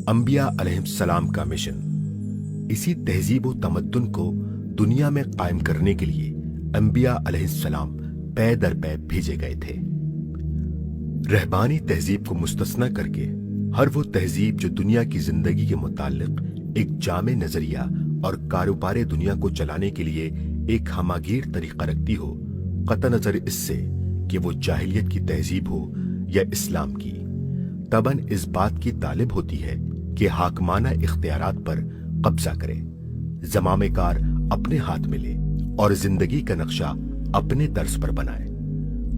انبیاء علیہ السلام کا مشن۔ اسی تہذیب و تمدن کو دنیا میں قائم کرنے کے لیے انبیاء علیہ السلام پے در پے بھیجے گئے تھے۔ رہبانی تہذیب کو مستثنی کر کے ہر وہ تہذیب جو دنیا کی زندگی کے متعلق ایک جامع نظریہ اور کاروبار دنیا کو چلانے کے لیے ایک ہماگیر طریقہ رکھتی ہو، قطع نظر اس سے کہ وہ جاہلیت کی تہذیب ہو یا اسلام کی، تباً اس بات کی طالب ہوتی ہے کہ حاکمانہ اختیارات پر قبضہ کرے، زمام کار اپنے ہاتھ میں لے اور زندگی کا نقشہ اپنے طرز پر بنائے۔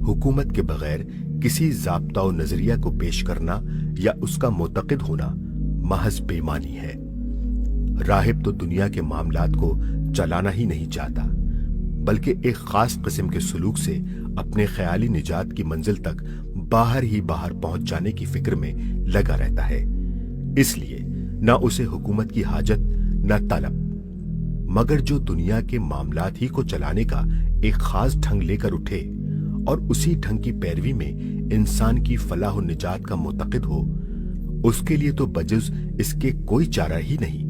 حکومت کے بغیر کسی ضابطہ و نظریہ کو پیش کرنا یا اس کا معتقد ہونا محض بے ایمانی ہے۔ راہب تو دنیا کے معاملات کو چلانا ہی نہیں چاہتا، بلکہ ایک خاص قسم کے سلوک سے اپنے خیالی نجات کی منزل تک باہر ہی باہر پہنچ جانے کی فکر میں لگا رہتا ہے۔ اس لیے نہ اسے حکومت کی حاجت نہ طلب، مگر جو دنیا کے معاملات ہی کو چلانے کا ایک خاص ڈھنگ لے کر اٹھے اور اسی ڈھنگ کی پیروی میں انسان کی فلاح و نجات کا معتقد ہو، اس کے لیے تو بجز اس کے کوئی چارہ ہی نہیں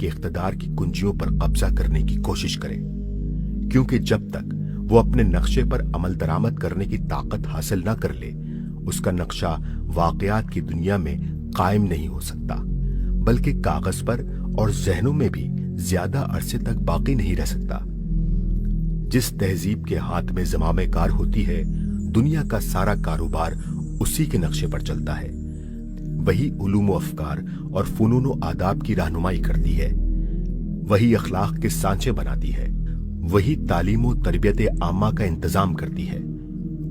کہ اقتدار کی کنجیوں پر قبضہ کرنے کی کوشش کرے، کیونکہ جب تک وہ اپنے نقشے پر عمل درآمد کرنے کی طاقت حاصل نہ کر لے، اس کا نقشہ واقعات کی دنیا میں قائم نہیں ہو سکتا، بلکہ کاغذ پر اور ذہنوں میں بھی زیادہ عرصے تک باقی نہیں رہ سکتا۔ جس تہذیب کے ہاتھ میں زمام کار ہوتی ہے، دنیا کا سارا کاروبار اسی کے نقشے پر چلتا ہے، وہی علوم و افکار اور فنون و آداب کی رہنمائی کرتی ہے، وہی اخلاق کے سانچے بناتی ہے، وہی تعلیم و تربیت عامہ کا انتظام کرتی ہے،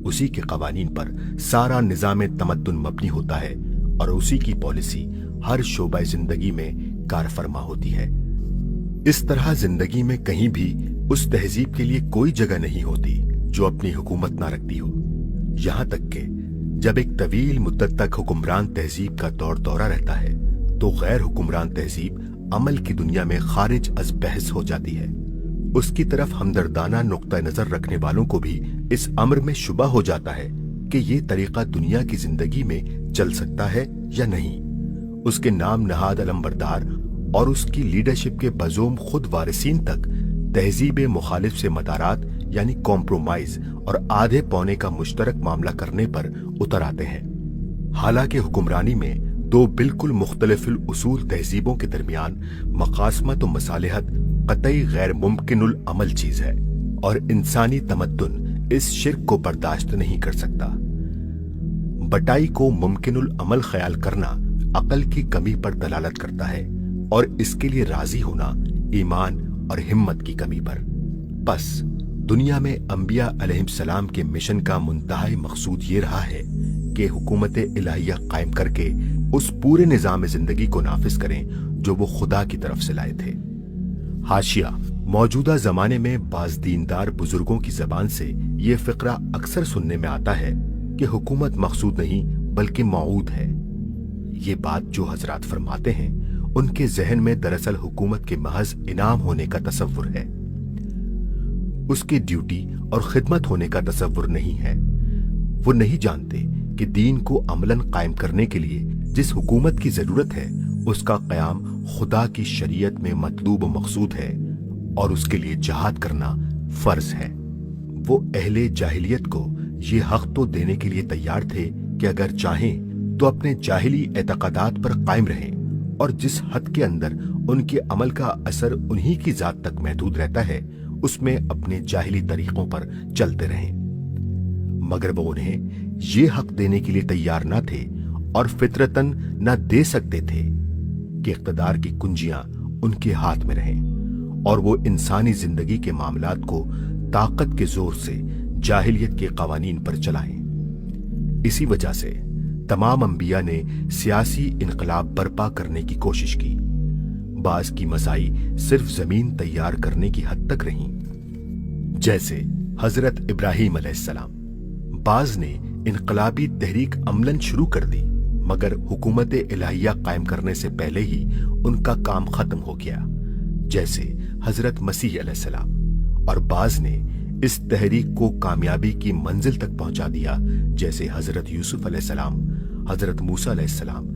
اسی کے قوانین پر سارا نظام تمدن مبنی ہوتا ہے اور اسی کی پالیسی ہر شعبہ زندگی میں کار فرما ہوتی ہے۔ اس طرح زندگی میں کہیں بھی اس تہذیب کے لیے کوئی جگہ نہیں ہوتی جو اپنی حکومت نہ رکھتی ہو، یہاں تک کہ جب ایک طویل مدت تک حکمران تہذیب کا دور دورہ رہتا ہے تو غیر حکمران تہذیب عمل کی دنیا میں خارج از بحث ہو جاتی ہے۔ اس کی طرف ہمدردانہ نقطہ نظر رکھنے والوں کو بھی اس امر میں شبہ ہو جاتا ہے کہ یہ طریقہ دنیا کی زندگی میں چل سکتا ہے یا نہیں۔ اس کے نام نہاد علمبردار اور اس کی لیڈرشپ کے بزوم خود وارثین تک تہذیب مخالف سے مدارات یعنی کمپرومائز اور آدھے پونے کا مشترک معاملہ کرنے پر اتر آتے ہیں، حالانکہ حکمرانی میں دو بالکل مختلف الاصول تہذیبوں کے درمیان مقاسمت و مصالحت قطعی غیر ممکن العمل چیز ہے، اور انسانی تمدن اس شرک کو برداشت نہیں کر سکتا۔ بٹائی کو ممکن العمل خیال کرنا عقل کی کمی پر دلالت کرتا ہے، اور اس کے لیے راضی ہونا ایمان اور ہمت کی کمی پر۔ بس دنیا میں انبیاء علیہ السلام کے مشن کا منتہائی مقصود یہ رہا ہے کہ حکومت الہیہ قائم کر کے اس پورے نظام زندگی کو نافذ کریں جو وہ خدا کی طرف سے لائے تھے۔ حاشیہ: موجودہ زمانے میں بعض دیندار بزرگوں کی زبان سے یہ فقرہ اکثر سننے میں آتا ہے کہ حکومت مقصود نہیں بلکہ موعود ہے۔ یہ بات جو حضرات فرماتے ہیں ان کے ذہن میں دراصل حکومت کے محض انعام ہونے کا تصور ہے، اس کی ڈیوٹی اور خدمت ہونے کا تصور نہیں ہے۔ وہ نہیں جانتے کہ دین کو عملاً قائم کرنے کے لیے جس حکومت کی ضرورت ہے اس کا قیام خدا کی شریعت میں مطلوب و مقصود ہے، اور اس کے لیے جہاد کرنا فرض ہے۔ وہ اہل جاہلیت کو یہ حق تو دینے کے لیے تیار تھے کہ اگر چاہیں تو اپنے جاہلی اعتقادات پر قائم رہیں، اور جس حد کے اندر ان کے عمل کا اثر انہی کی ذات تک محدود رہتا ہے اس میں اپنے جاہلی طریقوں پر چلتے رہیں، مگر وہ انہیں یہ حق دینے کے لیے تیار نہ تھے اور فطرتاً نہ دے سکتے تھے کہ اقتدار کی کنجیاں ان کے ہاتھ میں رہیں اور وہ انسانی زندگی کے معاملات کو طاقت کے زور سے جاہلیت کے قوانین پر چلائیں۔ اسی وجہ سے تمام انبیاء نے سیاسی انقلاب برپا کرنے کی کوشش کی۔ بعض کی مسائی صرف زمین تیار کرنے کی حد تک رہیں، جیسے حضرت ابراہیم علیہ السلام۔ بعض نے انقلابی تحریک عملاً شروع کر دی، مگر حکومت الہیہ قائم کرنے سے پہلے ہی ان کا کام ختم ہو گیا، جیسے حضرت مسیح علیہ السلام۔ اور بعض نے اس تحریک کو کامیابی کی منزل تک پہنچا دیا، جیسے حضرت یوسف علیہ السلام، حضرت موسیٰ علیہ السلام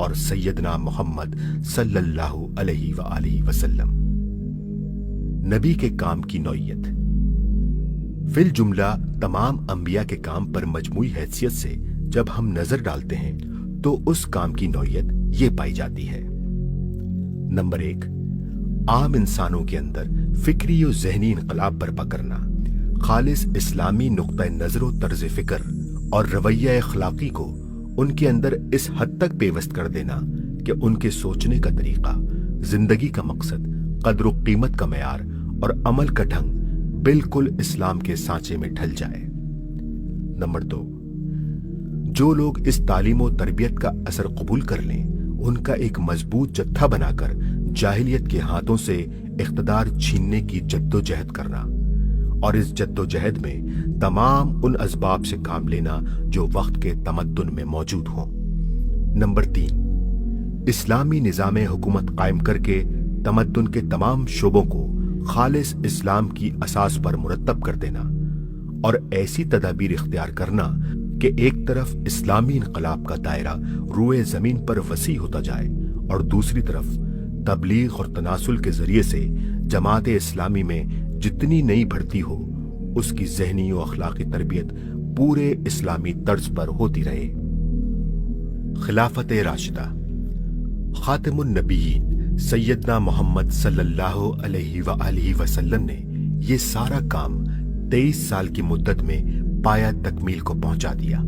اور سیدنا محمد صلی اللہ علیہ وآلہ وسلم۔ نبی کے کام کی نوعیت۔ فی الجملہ تمام انبیاء کے کام پر مجموعی حیثیت سے جب ہم نظر ڈالتے ہیں تو اس کام کی نوعیت یہ پائی جاتی ہے۔ نمبر 1، عام انسانوں کے اندر فکری و ذہنی انقلاب برپا کرنا، خالص اسلامی نقطہ نظر و طرز فکر اور رویہ اخلاقی کو ان کے اندر اس حد تک پیوست کر دینا کہ ان کے سوچنے کا طریقہ، زندگی کا مقصد، قدر و قیمت کا معیار اور عمل کا ڈھنگ بالکل اسلام کے سانچے میں ڈھل جائے۔ نمبر 2، جو لوگ اس تعلیم و تربیت کا اثر قبول کر لیں ان کا ایک مضبوط جتھا بنا کر جاہلیت کے ہاتھوں سے اقتدار چھیننے کی جد و جہد کرنا، اور اس جد و جہد میں تمام ان اسباب سے کام لینا جو وقت کے تمدن میں موجود ہوں۔ نمبر 3، اسلامی نظام حکومت قائم کر کے تمدن کے تمام شعبوں کو خالص اسلام کی اساس پر مرتب کر دینا، اور ایسی تدابیر اختیار کرنا کہ ایک طرف اسلامی انقلاب کا دائرہ روئے زمین پر وسیع ہوتا جائے اور دوسری طرف تبلیغ اور تناسل کے ذریعے سے جماعت اسلامی میں جتنی نئی بڑھتی ہو اس کی ذہنی و اخلاقی تربیت پورے اسلامی طرز پر ہوتی رہے۔ خلافت راشدہ۔ خاتم النبیین سیدنا محمد صلی اللہ علیہ وآلہ وسلم نے یہ سارا کام 23 سال کی مدت میں پایا تکمیل کو پہنچا دیا۔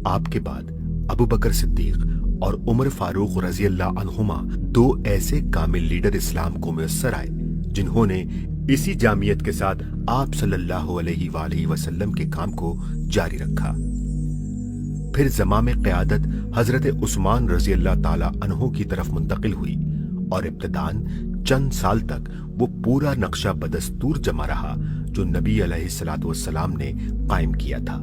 آپ کے بعد ابو بکر صدیق اور عمر فاروق رضی اللہ عنہما 2 ایسے کامل لیڈر اسلام کو میسر آئے جنہوں نے اسی جامعیت کے ساتھ آپ صلی اللہ علیہ وآلہ وسلم کے کام کو جاری رکھا۔ پھر زمام قیادت حضرت عثمان رضی اللہ تعالی عنہ کی طرف منتقل ہوئی اور ابتداً چند سال تک وہ پورا نقشہ بدستور جمع رہا جو نبی علیہ الصلوۃ والسلام نے قائم کیا تھا۔